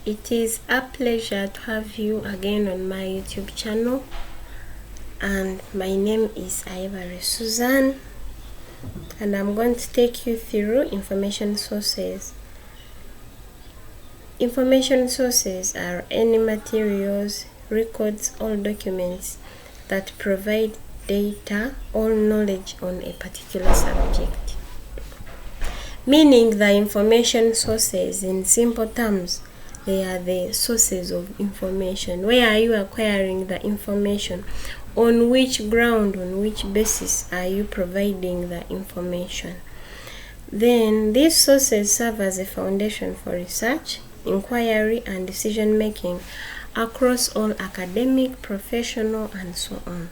It is a pleasure to have you again on my YouTube channel, and my name is Eyewitness Susan, and I'm going to take you through information sources. Information sources are any materials, records, or documents that provide data or knowledge on a particular subject. Meaning the information sources, in simple terms, they are the sources of information. Where are you acquiring the information? On which ground, on which basis are you providing the information? Then these sources serve as a foundation for research, inquiry, and decision making across all academic, professional, and so on.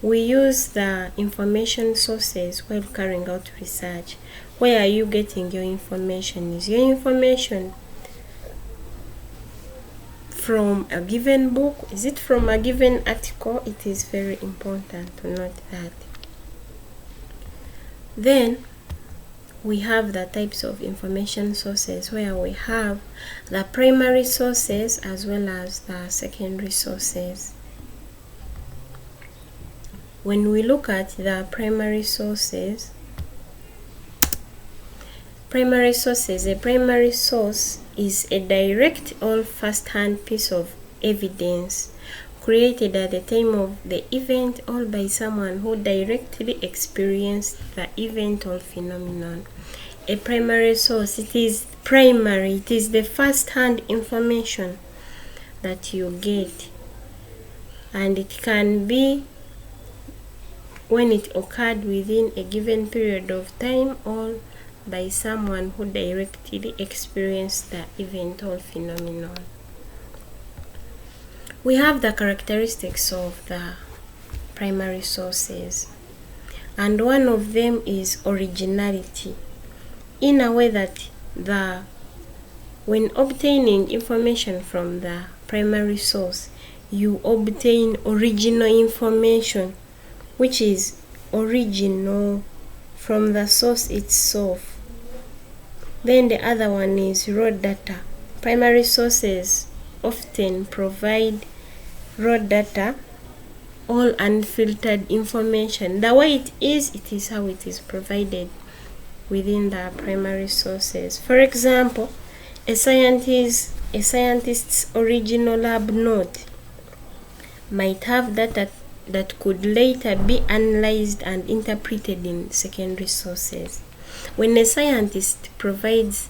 We use the information sources while carrying out research. Where are you getting your information? Is your information from a given book? Is it from a given article? It is very important to note that. Then we have the types of information sources, where we have the primary sources as well as the secondary sources. When we look at the primary sources, a primary source is a direct or first-hand piece of evidence created at the time of the event or by someone who directly experienced the event or phenomenon. A primary source, it is primary, it is the first-hand information that you get, and it can be when it occurred within a given period of time or by someone who directly experienced the event or phenomenon. We have the characteristics of the primary sources, and one of them is originality, in a way that when obtaining information from the primary source, you obtain original information, which is original from the source itself. Then the other one is raw data. Primary sources often provide raw data, all unfiltered information. The way it is how it is provided within the primary sources. For example, a scientist's original lab note might have data that could later be analyzed and interpreted in secondary sources. When a scientist provides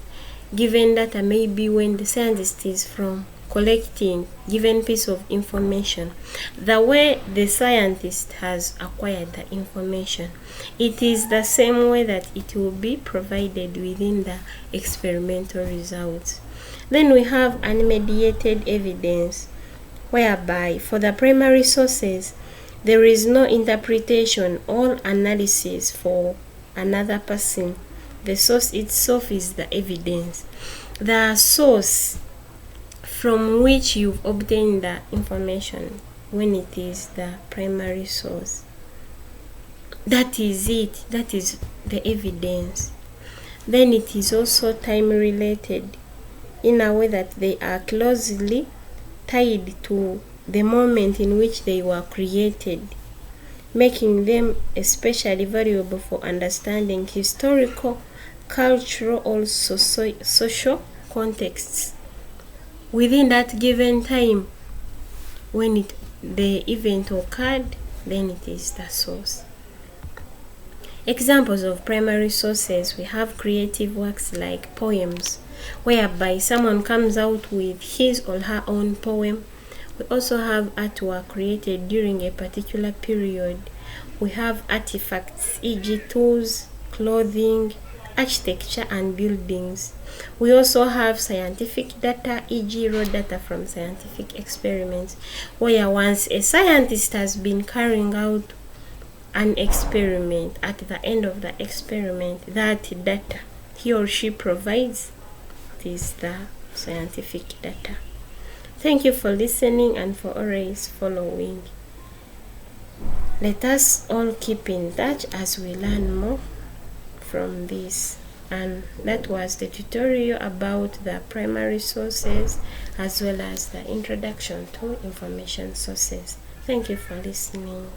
given data, maybe when the scientist is from collecting given piece of information, the way the scientist has acquired the information, it is the same way that it will be provided within the experimental results. Then we have unmediated evidence, whereby for the primary sources there is no interpretation or analysis for another person. The source itself is the evidence. The source from which you've obtained the information, when it is the primary source, that is it. That is the evidence. Then it is also time related, in a way that they are closely tied to the moment in which they were created, making them especially valuable for understanding historical, cultural, or social contexts within that given time when the event occurred. Then it is the source. Examples of primary sources: we have creative works like poems, whereby someone comes out with his or her own poem. We also have artwork created during a particular period. We have artifacts, e.g. tools, clothing, architecture, and buildings. We also have scientific data, e.g. raw data from scientific experiments, where once a scientist has been carrying out an experiment, at the end of the experiment, that data he or she provides is the scientific data. Thank you for listening and for always following. Let us all keep in touch as we learn more from this. And that was the tutorial about the primary sources as well as the introduction to information sources. Thank you for listening.